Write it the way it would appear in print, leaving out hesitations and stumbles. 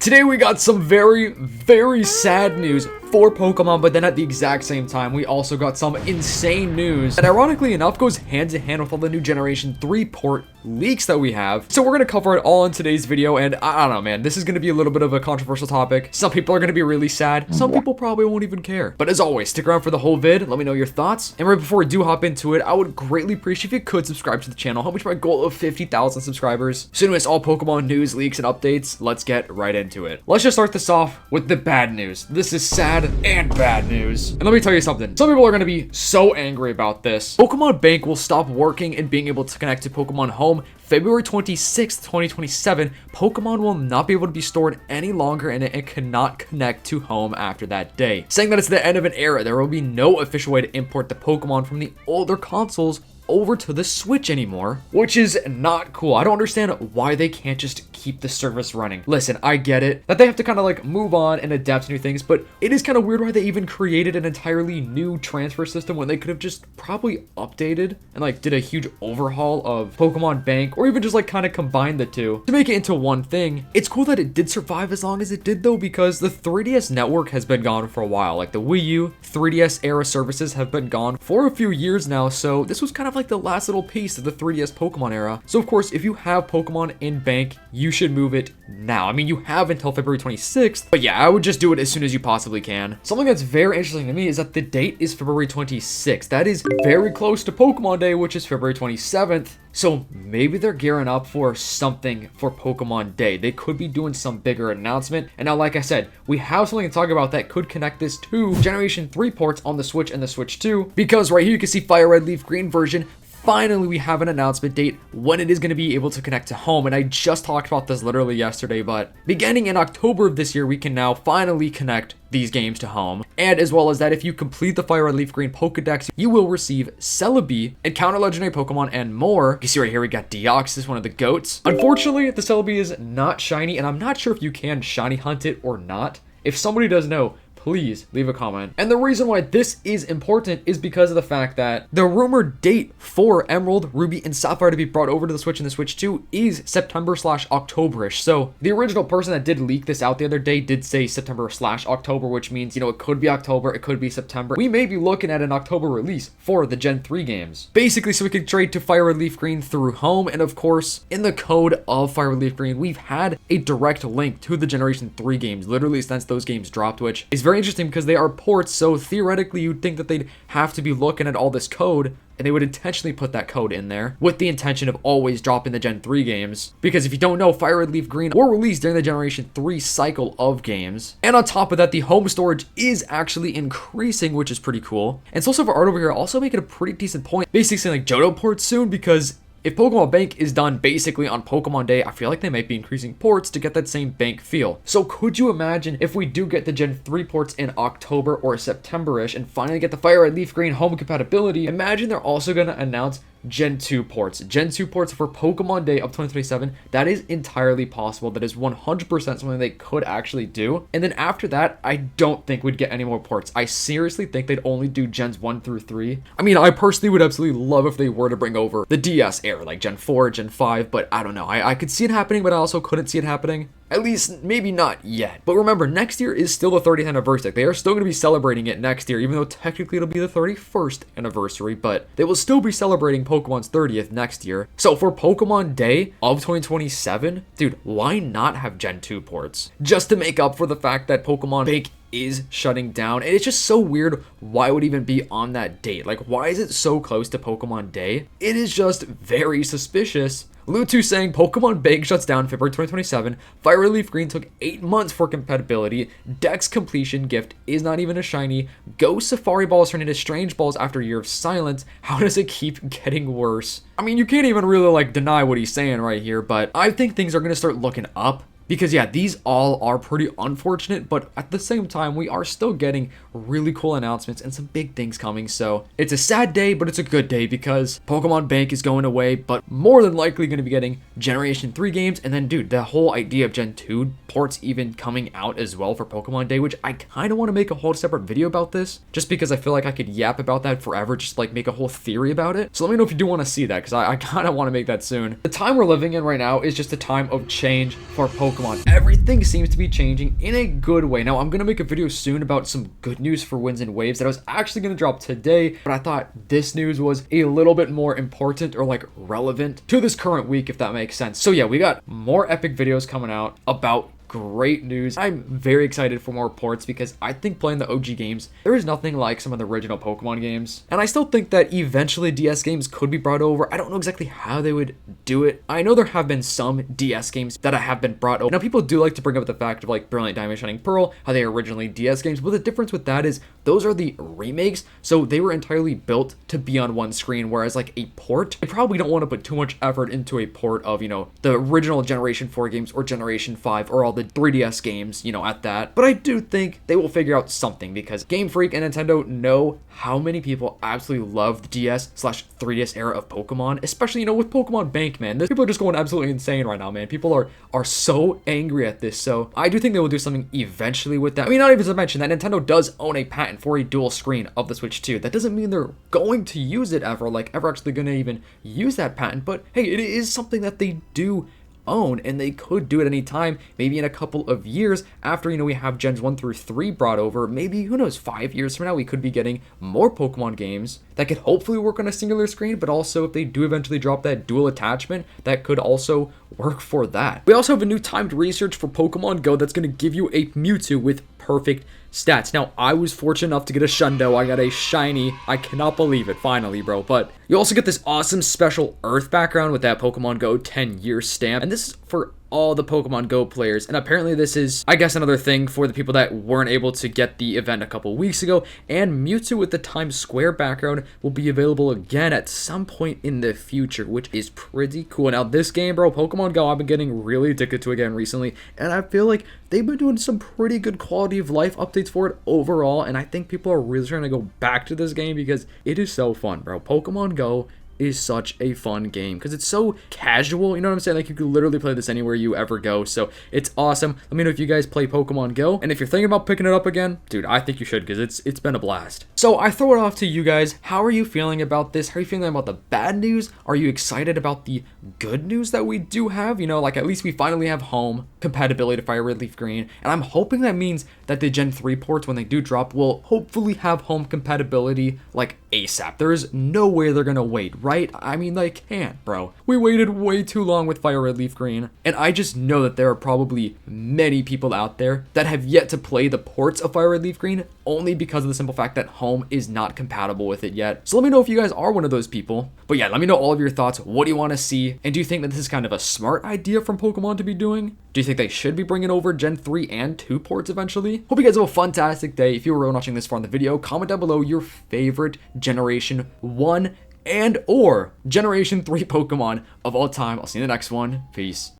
Today we got some very sad news for Pokemon, but then at the exact same time, we also got some insane news that ironically enough goes hand in hand with all the new Generation 3 port leaks that we have. So we're going to cover it all in today's video, and I don't know, man, this is going to be a little bit of a controversial topic. Some people are going to be really sad. Some people probably won't even care. But as always, stick around for the whole vid. Let me know your thoughts. And right before we do hop into it, I would greatly appreciate if you could subscribe to the channel. Help me to my goal of 50,000 subscribers. So to miss all Pokemon news, leaks, and updates, let's get right into it. Let's just start this off with the bad news. This is sad and bad news. And let me tell you something. Some people are going to be so angry about this. Pokemon Bank will stop working and being able to connect to Pokemon Home February 26th, 2027. Pokemon will not be able to be stored any longer and it cannot connect to Home after that day. Saying that it's the end of an era, there will be no official way to import the Pokemon from the older consoles over to the Switch anymore, which is not cool. I don't understand why they can't just keep the service running. Listen, I get it that they have to kind of like move on and adapt to new things, but it is kind of weird why they even created an entirely new transfer system when they could have just probably updated and like did a huge overhaul of Pokemon Bank, or even just like kind of combined the two to make it into one thing. It's cool that it did survive as long as it did though, because the 3DS network has been gone for a while. Like the Wii U 3DS era services have been gone for a few years now, so this was kind of like the last little piece of the 3DS Pokemon era. So of course, if you have Pokemon in Bank, you should move it now. I mean, you have until February 26th, but yeah, I would just do it as soon as you possibly can. Something that's very interesting to me is that the date is February 26th. That is very close to Pokemon Day, which is February 27th. So maybe they're gearing up for something for Pokemon Day. They could be doing some bigger announcement. And now, like I said, we have something to talk about that could connect this to Generation 3 ports on the Switch and the Switch 2. Because right here you can see Fire Red Leaf Green version. Finally, we have an announcement date when it is going to be able to connect to Home, and I just talked about this literally yesterday, but beginning in October of this year, we can now finally connect these games to Home. And as well as that, if you complete the Fire Red Leaf Green Pokedex, you will receive Celebi, Encounter Legendary Pokemon, and more. You see right here, we got Deoxys, one of the goats. Unfortunately, the Celebi is not shiny, and I'm not sure if you can shiny hunt it or not. If somebody does know, please leave a comment. And the reason why this is important is because of the fact that the rumored date for Emerald, Ruby, and Sapphire to be brought over to the Switch and the Switch 2 is September/October-ish. So the original person that did leak this out the other day did say September/October, which means, you know, it could be October, it could be September. We may be looking at an October release for the Gen 3 games. Basically, so we could trade to Fire Red Leaf Green through Home. And of course, in the code of Fire Red Leaf Green, we've had a direct link to the Generation 3 games, literally since those games dropped, which is very interesting because they are ports, so theoretically you'd think that they'd have to be looking at all this code and they would intentionally put that code in there with the intention of always dropping the Gen 3 games. Because if you don't know, Fire Red Leaf Green were released during the Generation 3 cycle of games. And on top of that, the home storage is actually increasing, which is pretty cool. And so for art over here, also making a pretty decent point, basically saying like Johto ports soon, because if Pokemon Bank is done basically on Pokemon Day, I feel like they might be increasing ports to get that same bank feel. So could you imagine if we do get the Gen 3 ports in October or September-ish and finally get the Fire Red Leaf Green home compatibility? Imagine they're also going to announce Gen 2 ports. Gen 2 ports for Pokemon Day of 2027. That is entirely possible. That is 100% something they could actually do. And then after that, I don't think we'd get any more ports. I seriously think they'd only do Gens 1 through 3. I mean, I personally would absolutely love if they were to bring over the DS era, like Gen 4, Gen 5, but I don't know. I could see it happening, but I also couldn't see it happening. At least, maybe not yet. But remember, next year is still the 30th anniversary. They are still going to be celebrating it next year, even though technically it'll be the 31st anniversary, but they will still be celebrating Pokemon's 30th next year. So for Pokemon Day of 2027, dude, why not have Gen 2 ports? Just to make up for the fact that Pokemon Bank is shutting down. And it's just so weird why it would even be on that date. Like, why is it so close to Pokemon Day? It is just very suspicious. Lutu saying Pokemon Bank shuts down February 2027. Fire Red Leaf Green took 8 months for compatibility. Dex completion gift is not even a shiny. Ghost Safari Balls turn into Strange Balls after a year of silence. How does it keep getting worse? I mean, you can't even really like deny what he's saying right here, but I think things are going to start looking up. Because yeah, these all are pretty unfortunate, but at the same time, we are still getting really cool announcements and some big things coming. So it's a sad day, but it's a good day because Pokemon Bank is going away, but more than likely going to be getting Generation 3 games. And then, dude, the whole idea of Gen 2 ports even coming out as well for Pokemon Day, which I kind of want to make a whole separate video about this, just because I feel like I could yap about that forever, just like make a whole theory about it. So let me know if you do want to see that, because I kind of want to make that soon. The time we're living in right now is just a time of change for Pokemon. Pokemon. Everything seems to be changing in a good way. Now, I'm gonna make a video soon about some good news for Winds and Waves that I was actually gonna drop today, but I thought this news was a little bit more important or like relevant to this current week, if that makes sense. So yeah, we got more epic videos coming out about great news. I'm very excited for more reports because I think playing the OG games, there is nothing like some of the original Pokemon games. And I still think that eventually DS games could be brought over. I don't know exactly how they would do it. I know there have been some DS games that have been brought over. Now, people do like to bring up the fact of like Brilliant Diamond Shining Pearl, how they are originally DS games, but the difference with that is those are the remakes, so they were entirely built to be on one screen, whereas like a port, I probably don't want to put too much effort into a port of, you know, the original Generation 4 games or Generation 5 or all the 3DS games, you know, at that. But I do think they will figure out something because Game Freak and Nintendo know how many people absolutely love the DS/3DS era of Pokemon, especially, you know, with Pokemon Bank, man. People are just going absolutely insane right now, man. People are so angry at this. So I do think they will do something eventually with that. I mean, not even to mention that Nintendo does own a patent for a dual screen of the Switch 2. That doesn't mean they're going to use it ever, like ever actually going to even use that patent. But hey, it is something that they do own, and they could do it anytime, maybe in a couple of years after, you know, we have gens 1 through 3 brought over. Maybe, who knows, 5 years from now we could be getting more Pokemon games that could hopefully work on a singular screen, but also if they do eventually drop that dual attachment, that could also work for that. We also have a new timed research for Pokemon Go that's going to give you a Mewtwo with perfect stats. Now, I was fortunate enough to get a Shundo. I got a shiny. I cannot believe it, finally, bro. But you also get this awesome special Earth background with that Pokemon Go 10-year stamp. And this is for all the Pokemon Go players, and apparently this is, I guess, another thing for the people that weren't able to get the event a couple weeks ago. And Mewtwo with the Times Square background will be available again at some point in the future, which is pretty cool. Now, this game, bro, Pokemon Go, I've been getting really addicted to again recently, and I feel like they've been doing some pretty good quality of life updates for it overall, and I think people are really trying to go back to this game because it is so fun, bro. Pokemon Go is such a fun game because it's so casual, you know what I'm saying? Like, you could literally play this anywhere you ever go, so it's awesome. Let me know if you guys play Pokemon Go, and if you're thinking about picking it up again, dude, I think you should because it's been a blast. So I throw it off to you guys. How are you feeling about this? How are you feeling about the bad news? Are you excited about the good news that we do have? You know, like, at least we finally have home compatibility to Fire Red Leaf Green, and I'm hoping that means that the Gen 3 ports, when they do drop, will hopefully have home compatibility like ASAP. There is no way they're gonna wait, right? I mean, they can't, bro. We waited way too long with Fire Red Leaf Green, and I just know that there are probably many people out there that have yet to play the ports of Fire Red Leaf Green only because of the simple fact that home is not compatible with it yet. So let me know if you guys are one of those people. But yeah, let me know all of your thoughts. What do you want to see? And do you think that this is kind of a smart idea from Pokemon to be doing? Do you think they should be bringing over Gen 3 and 2 ports eventually? Hope you guys have a fantastic day. If you were watching this far in the video, comment down below your favorite Generation 1 and or Generation 3 Pokemon of all time. I'll see you in the next one. Peace.